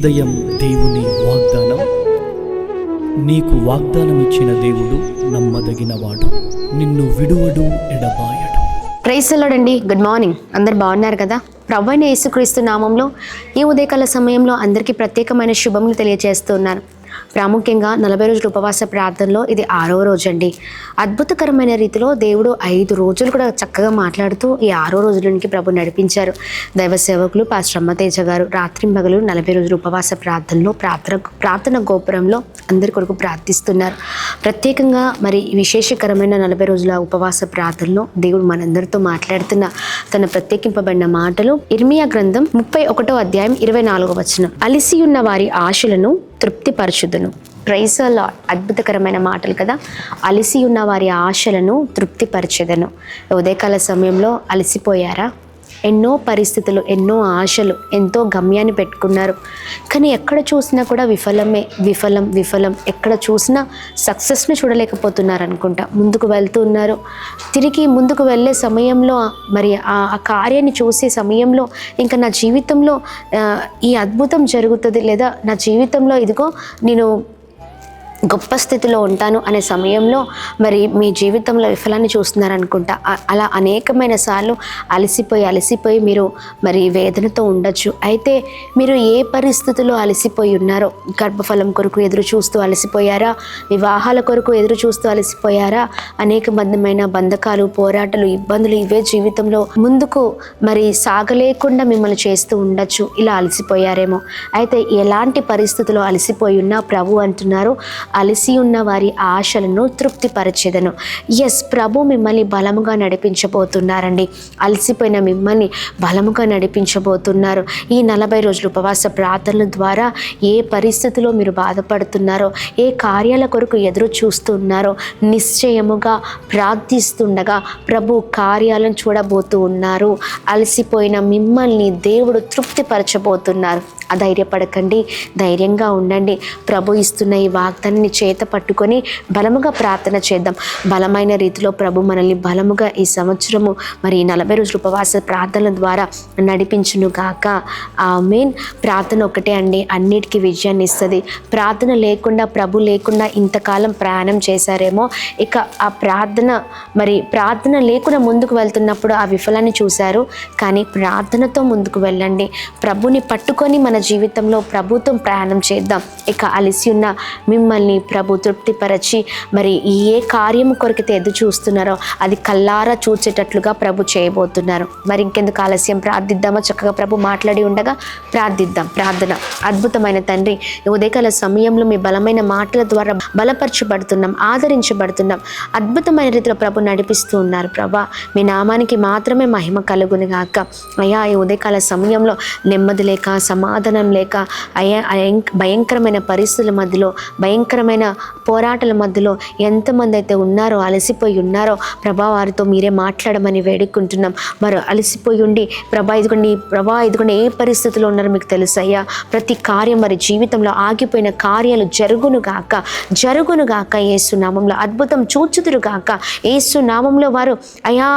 ఉదయం దేవుని వాగ్దానం. నీకు వాగ్దానం ఇచ్చిన దేవుడు నమ్మదగినవాడు, నిన్ను విడువడు, ఎడబాయడు. ప్రైజ్ ది లార్డ్ అండి. Good morning. అందరు బాగున్నారు కదా? ప్రభువైన యేసుక్రీస్తు నామంలో ఈ ఉదయకాల సమయంలో అందరికీ ప్రత్యేకమైన శుభములు తెలియజేస్తున్నాను. ప్రాముఖ్యంగా 40 రోజుల ఉపవాస ప్రార్థనలో ఇది 6వ రోజు అండి. అద్భుతకరమైన రీతిలో దేవుడు 5 రోజులు కూడా చక్కగా మాట్లాడుతూ ఈ 6వ రోజులకి ప్రభు నడిపించారు. దైవ సేవకులు పాస్టర్ అమ్మతేజ గారు రాత్రింబగలు 40 రోజుల ఉపవాస ప్రార్థనలో ప్రార్థన గోపురంలో అందరి కొరకు ప్రార్థిస్తున్నారు. ప్రత్యేకంగా మరి విశేషకరమైన 40 రోజుల ఉపవాస ప్రార్థనలో దేవుడు మనందరితో మాట్లాడుతున్న తన ప్రత్యేకింపబడిన మాటలు ఇర్మియా గ్రంథం 31వ అధ్యాయం 24వ వచనం. అలిసి ఉన్న వారి ఆశలను తృప్తిపరచుదును. Praise the lord. అద్భుతకరమైన మాటలు కదా. అలిసి ఉన్న వారి ఆశలను తృప్తిపరచెదను. ఉదయకాల సమయంలో అలసిపోయారా? ఎన్నో పరిస్థితులు, ఎన్నో ఆశలు, ఎంతో గమ్యాన్ని పెట్టుకున్నారు, కానీ ఎక్కడ చూసినా కూడా విఫలం. ఎక్కడ చూసినా సక్సెస్ని చూడలేకపోతున్నారు అనుకుంటా. ముందుకు వెళ్తూ ఉన్నారు. తిరిగి ముందుకు వెళ్ళే సమయంలో మరి ఆ కార్యాన్ని చూసే సమయంలో ఇంకా నా జీవితంలో ఈ అద్భుతం జరుగుతుంది, లేదా నా జీవితంలో ఇదిగో నేను గొప్ప స్థితిలో ఉంటాను అనే సమయంలో మరి మీ జీవితంలో విఫలాన్ని చూస్తున్నారనుకుంటా. అలా అనేకమైన సార్లు అలసిపోయి మీరు మరి వేదనతో ఉండొచ్చు. అయితే మీరు ఏ పరిస్థితుల్లో అలసిపోయి ఉన్నారో, గర్భఫలం కొరకు ఎదురు చూస్తూ అలసిపోయారా? వివాహాల కొరకు ఎదురు చూస్తూ అలసిపోయారా? అనేకమైన బంధకాలు, పోరాటాలు, ఇబ్బందులు ఇవే జీవితంలో ముందుకు మరి సాగలేకుండా మిమ్మల్ని చేస్తూ ఉండొచ్చు. ఇలా అలసిపోయారేమో. అయితే ఎలాంటి పరిస్థితుల్లో అలసిపోయి ఉన్నా ప్రభు అంటున్నారు, అలసి ఉన్న వారి ఆశలను తృప్తిపరచెదను. ఎస్, ప్రభు మిమ్మల్ని బలముగా నడిపించబోతున్నారండి. అలసిపోయిన మిమ్మల్ని బలముగా నడిపించబోతున్నారు. ఈ 40 రోజుల ఉపవాస ప్రార్థనల ద్వారా ఏ పరిస్థితిలో మీరు బాధపడుతున్నారో, ఏ కార్యాల కొరకు ఎదురు చూస్తున్నారో నిశ్చయముగా ప్రార్థిస్తుండగా ప్రభు కార్యాలను చూడబోతూ ఉన్నారు. అలసిపోయిన మిమ్మల్ని దేవుడు తృప్తిపరచబోతున్నారు. అధైర్యపడకండి, ధైర్యంగా ఉండండి. ప్రభు ఇస్తున్న ఈ వాగ్దానాన్ని చేత పట్టుకొని బలముగా ప్రార్థన చేద్దాం. బలమైన రీతిలో ప్రభు మనల్ని బలముగా ఈ సంవత్సరము మరి 40 రోజుల ఉపవాస ప్రార్థనల ద్వారా నడిపించును గాక. ఆమేన్. ప్రార్థన ఒకటే అండి, అన్నిటికీ విజయాన్ని ఇస్తుంది. ప్రార్థన లేకుండా, ప్రభు లేకుండా ఇంతకాలం ప్రయాణం చేశారేమో, ఇక ఆ ప్రార్థన లేకుండా ముందుకు వెళ్తున్నప్పుడు ఆ విఫలాన్ని చూశారు. కానీ ప్రార్థనతో ముందుకు వెళ్ళండి. ప్రభుని పట్టుకొని మన జీవితంలో ప్రభుత్వం ప్రయాణం చేద్దాం. ఇక అలసి ఉన్న మిమ్మల్ని ప్రభు తృప్తిపరచి మరి ఏ కార్యము కొరకైతే ఎదురు చూస్తున్నారో అది కల్లారా చూచేటట్లుగా ప్రభు చేయబోతున్నారు. మరి ఇంకెందుకు ఆలస్యం, ప్రార్థిద్దామా? చక్కగా ప్రభు మాట్లాడి ఉండగా ప్రార్థిద్దాం. ప్రార్థన. అద్భుతమైన తండ్రి, ఉదయకాల సమయంలో మీ బలమైన మాటల ద్వారా బలపరచబడుతున్నాం, ఆదరించబడుతున్నాం. అద్భుతమైన రీతిలో ప్రభు నడిపిస్తూ ఉన్నారు. ప్రభా, మీ నామానికి మాత్రమే మహిమ కలుగును గాక. అయ్యా, ఈ ఉదయకాల సమయంలో నెమ్మది లేక, సమాధానం లేక, భయంకరమైన పరిస్థితుల మధ్యలో, భయంకరమైన పోరాటాల మధ్యలో ఎంతమంది అయితే ఉన్నారో, అలసిపోయి ఉన్నారో ప్రభా, వారితో మీరే మాట్లాడమని వేడుకుంటున్నాం. మరి అలసిపోయి ఉండి ఇదిగోండి ఏ పరిస్థితిలో ఉన్నారో మీకు తెలుసు అయ్యా. ప్రతి కార్యం మరి జీవితంలో ఆగిపోయిన కార్యాలు జరుగును గాక యేసు నామంలో. అద్భుతం చూచుదురు గాక యేసు నామంలో. వారు అయా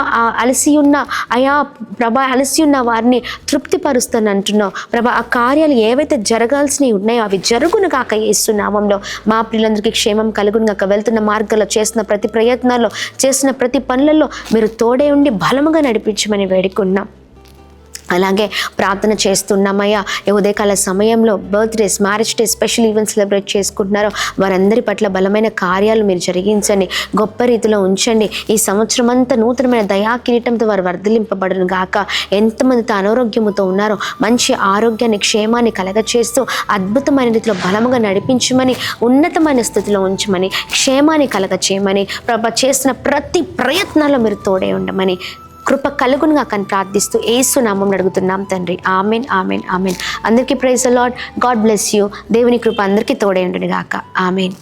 అలసి ఉన్న వారిని తృప్తిపరుస్తాను అంటున్నావు ప్రభా. ఆ కార్యాలు ఏవైతే జరగాల్సినవి ఉన్నాయో అవి జరుగును గాక యేసు నామంలో. మా పిల్లలందరికీ క్షేమం కలుగును గాక. వెళ్తున్న మార్గాల్లో, చేసిన ప్రతి ప్రయత్నాల్లో, చేసిన ప్రతి పనులలో మీరు తోడే ఉండి బలముగా నడిపించమని వేడుకున్నాం. అలాగే ప్రార్థన చేస్తున్నామయ్యా. ఈ ఉదయకాల సమయంలో birthdays, marriage day, special events celebrate చేసుకుంటున్నారో వారందరి పట్ల బలమైన కార్యాలు మీరు జరిగించండి, గొప్ప రీతిలో ఉంచండి. ఈ సంవత్సరం అంతా నూతనమైన దయా కిరీటంతో వారు వర్ధలింపబడును గాక. ఎంతమందితో అనారోగ్యముతో ఉన్నారో మంచి ఆరోగ్యాన్ని, క్షేమాన్ని కలగచేస్తూ అద్భుతమైన రీతిలో బలముగా నడిపించమని, ఉన్నతమైన స్థితిలో ఉంచమని, క్షేమాన్ని కలగచేయమని, ప్రభా చేసిన ప్రతి ప్రయత్నాల్లో మీరు తోడే ఉండమని కృప కలుగునుగా కానీ ప్రార్థిస్తూ యేసు నామమున అడుగుతున్నాం తండ్రి. Amen, amen, amen. అందరికీ praise the lord. God bless you. దేవుని కృప అందరికీ తోడే ఉండును గాక. ఆమెన్.